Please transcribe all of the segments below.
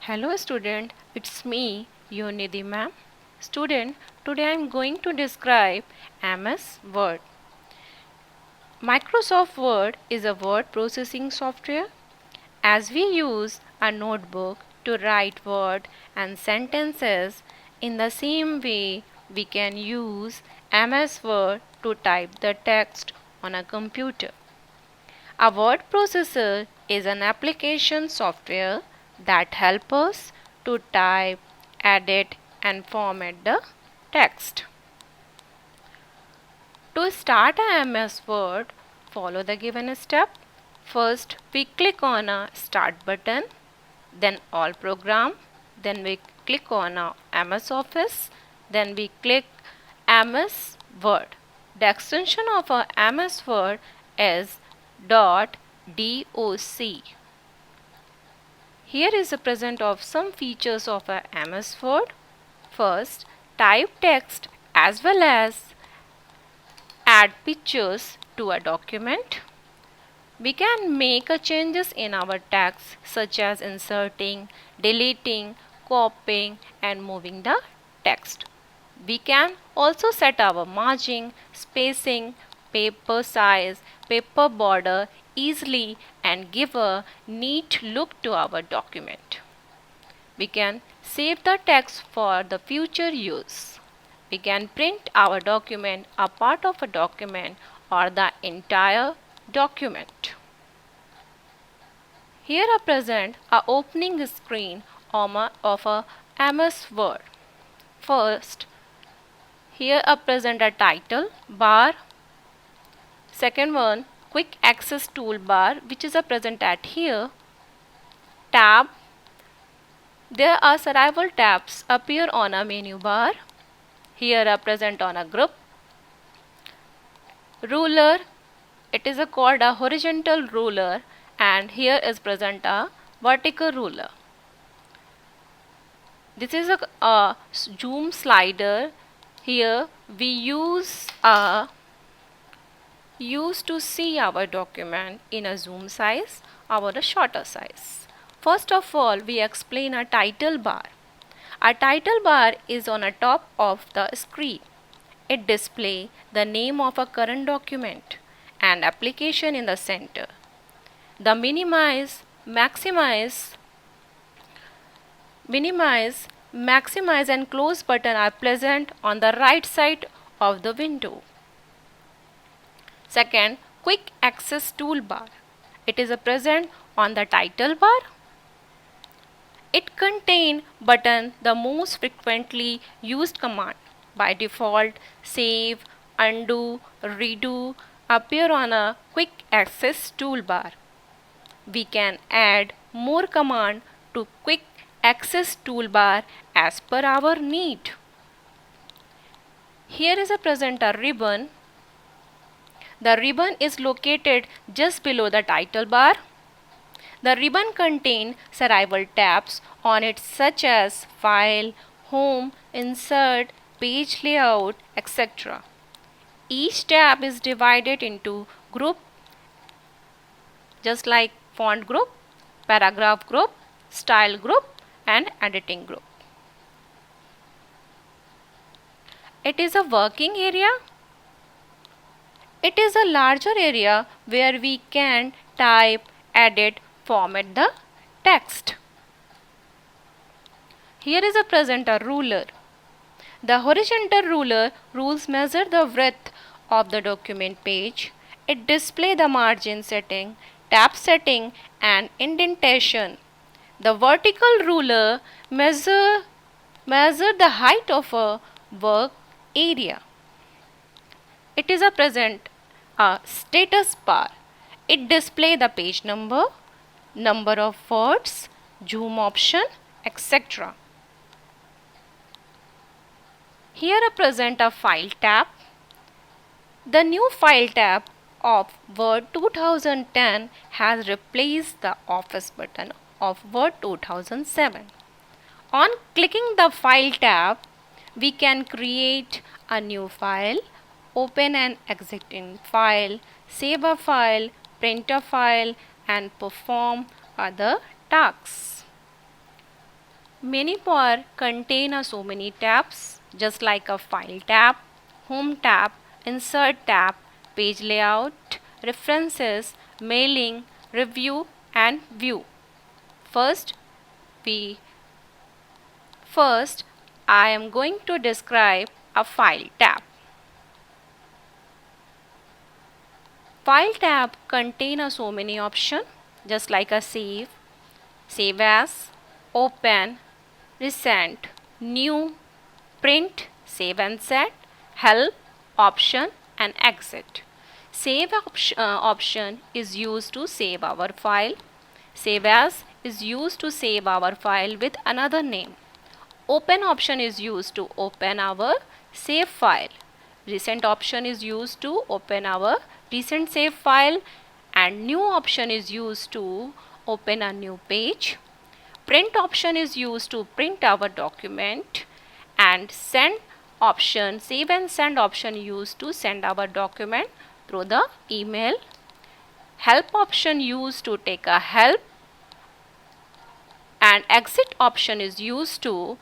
Hello student, it's me, Yonidhi ma'am. Student, today I am going to describe MS Word. Microsoft Word is a word processing software. As we use a notebook to write words and sentences, in the same way we can use MS Word to type the text on a computer. A word processor is an application software that helps us to type, edit and format the text. To start a MS Word, follow the given step. First, we click on a Start button, then All Program, then we click on a MS Office, then we click MS Word. The extension of a MS Word is .doc. Here is a present of some features of a MS Word. First, type text as well as add pictures to a document. We can make changes in our text such as inserting, deleting, copying and moving the text. We can also set our margin, spacing, paper size, paper border easily and give a neat look to our document. We can save the text for the future use. We can print our document, a part of a document or the entire document. Here are present a opening screen of a MS Word. First, here are present a title bar. Second one, quick access toolbar, which is a present at here. Tab. There are several tabs appear on a menu bar. Here are present on a group. Ruler. It is called a horizontal ruler and here is present a vertical ruler. This is a zoom slider. Here we use to see our document in a zoom size or a shorter size. First of all, we explain a title bar. A title bar is on the top of the screen. It displays the name of a current document and application in the center. The minimize, maximize and close button are present on the right side of the window. Second, quick access toolbar. It is present on the title bar. It contains button the most frequently used command. By default, save, undo, redo appear on a quick access toolbar. We can add more command to quick access toolbar as per our need. Here is a present a ribbon. The ribbon is located just below the title bar. The ribbon contains several tabs on it such as File, Home, Insert, Page Layout, etc. Each tab is divided into group just like font group, paragraph group, style group and editing group. It is a working area. It is a larger area where we can type, edit, format the text. Here is a present a ruler. The horizontal ruler rules measure the width of the document page. It displays the margin setting, tab setting and indentation. The vertical ruler measure the height of a work area. It is a present a status bar. It displays the page number, number of words, zoom option, etc. Here are present a file tab. The new file tab of Word 2010 has replaced the Office button of Word 2007. On clicking the file tab, we can create a new file, open an existing file, save a file, print a file and perform other tasks. Many bar contain so many tabs, just like a File tab, Home tab, Insert tab, Page layout, References, Mailing, Review and View. First, I am going to describe a File tab. File tab contains so many options, just like a Save, Save As, Open, Recent, New, Print, Save and Set, Help, Option and Exit. Save option is used to save our file. Save As is used to save our file with another name. Open option is used to open our save file. Recent option is used to open our recent save file, and new option is used to open a new page. Print option is used to print our document, and send option, save and send option used to send our document through the email. Help option used to take a help, and exit option is used to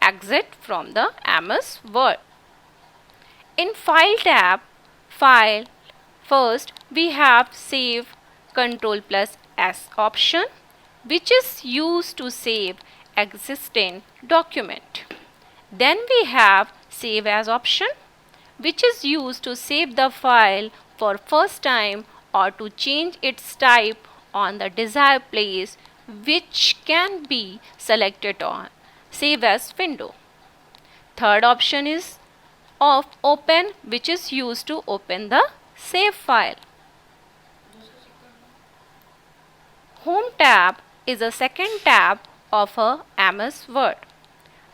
exit from the MS Word. In File tab, File, first we have Save Ctrl+S option, which is used to save existing document. Then we have Save As option, which is used to save the file for first time or to change its type on the desired place, which can be selected on Save As window. Third option is of Open, which is used to open the save file. Home tab is a second tab of a MS Word.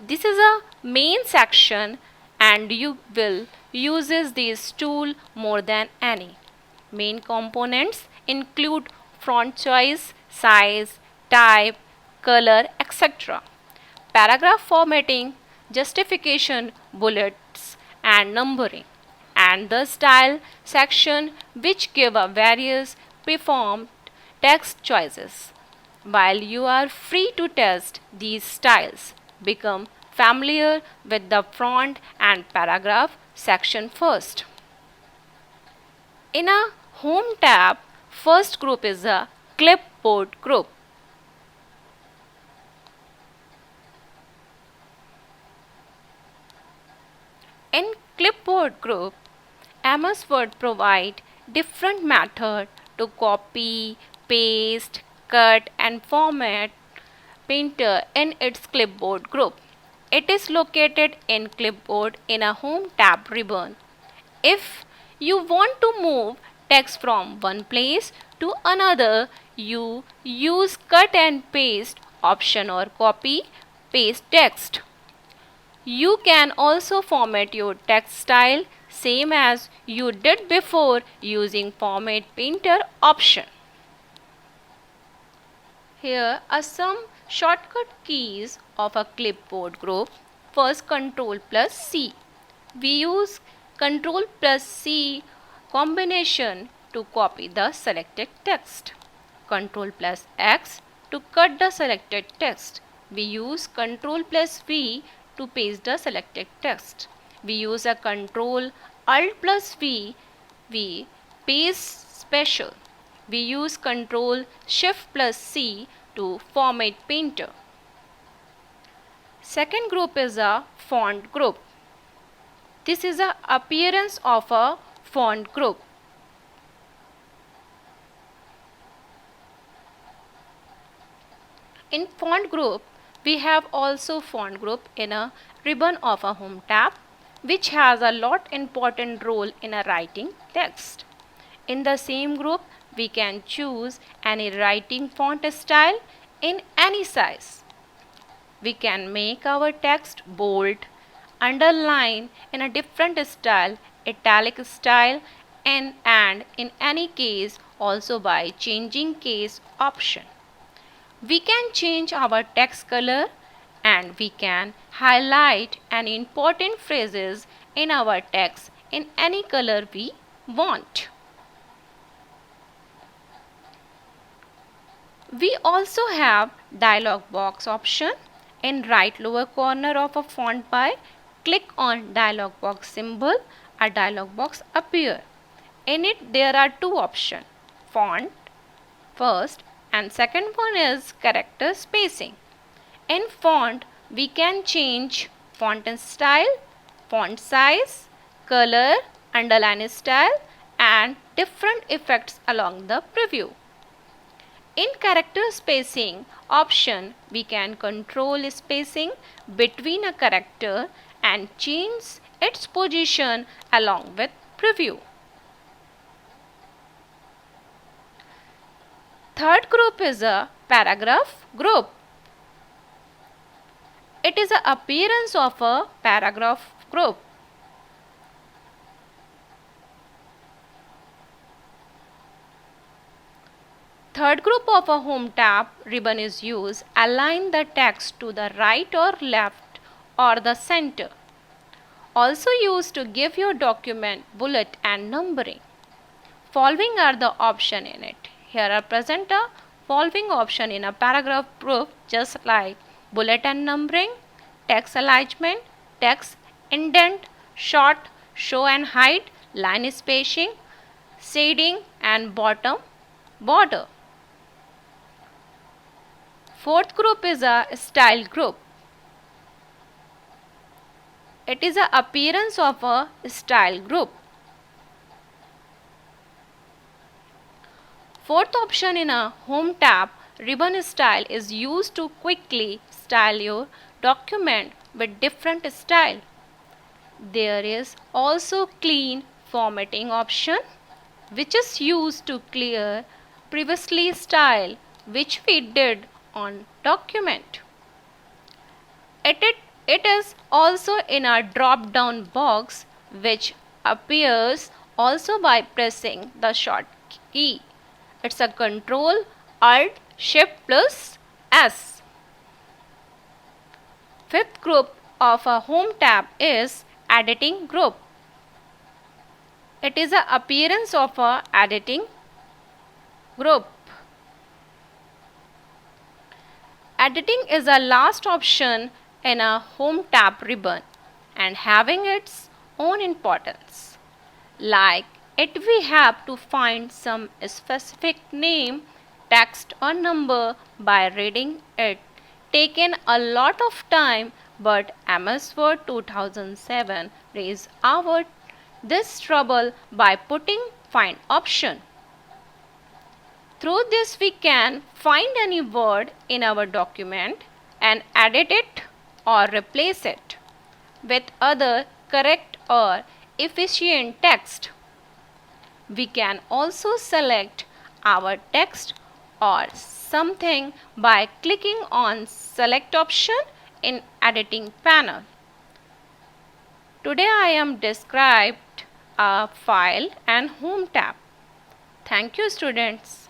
This is a main section and you will uses this tool more than any. Main components include font choice, size, type, color, etc. Paragraph formatting, justification, bullets and numbering, and the style section, which give a various preformed text choices. While you are free to test these styles, become familiar with the font and paragraph section first. In a Home tab, first group is a clipboard group. In clipboard group, MS Word provide different method to copy, paste, cut and format Painter in its clipboard group. It is located in clipboard in a Home tab ribbon. If you want to move text from one place to another, you use cut and paste option or copy paste text. You can also format your text style same as you did before using Format Painter option. Here are some shortcut keys of a clipboard group. First, Ctrl+C. We use Ctrl+C combination to copy the selected text. Ctrl+X to cut the selected text. We use Ctrl+V to paste the selected text. We use a Ctrl+Alt+V, we paste special. We use Ctrl+Shift+C to format Painter. Second group is a font group. This is the appearance of a font group. In font group, we have also font group in a ribbon of a Home tab, which has a lot important role in a writing text. In the same group, we can choose any writing font style in any size. We can make our text bold, underline in a different style, italic style, and in any case also by changing case option. We can change our text color and we can highlight any important phrases in our text in any color we want. We also have dialog box option In right lower corner of a font bar, click on dialog box symbol. A dialog box appear. In it there are two options, font first and second one is character spacing. In font we can change font style, font size, color, underline style and different effects along the preview. In character spacing option, we can control spacing between a character and change its position along with preview. Third group is a paragraph group. It is the appearance of a paragraph group. Third group of a home tab ribbon is used. Align the text to the right or left or the center. Also used to give your document bullet and numbering. Following are the options in it. Here are present the following option in a paragraph group just like bullet and numbering, text alignment, text indent, short, show and hide, line spacing, shading and bottom border. Fourth group is a style group. It is the appearance of a style group. Fourth option in a home tab, ribbon style is used to quickly style your document with different style. There is also clean formatting option which is used to clear previously style which we did on document. It is also in a drop down box which appears also by pressing the short key. It's a Control Alt Shift plus S. Fifth group of a home tab is editing group. It is the appearance of a editing group. Editing is the last option in a home tab ribbon and having its own importance. Like it we have to find some specific name, text or number by reading it. Taken a lot of time but MS Word 2007 raised our this trouble by putting find option. Through this we can find any word in our document and edit it or replace it with other correct or efficient text. We can also select our text or something by clicking on select option in editing panel. Today I am described a file and home tab. Thank you students.